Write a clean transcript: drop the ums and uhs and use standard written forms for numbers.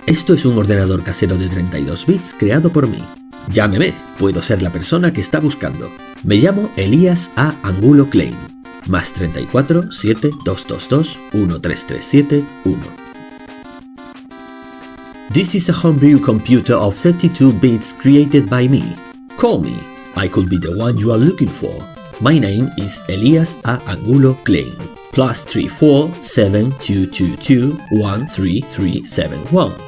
Esto es un ordenador casero de 32 bits creado por mí. Llámeme, puedo ser la persona que está buscando. Me llamo Elías A. Angulo Klein. Más 34 7 222 1337 1. This is a homebrew computer of 32 bits created by me. Call me. I could be the one you are looking for. My name is Elías A. Angulo Klein. +34 7222 13371.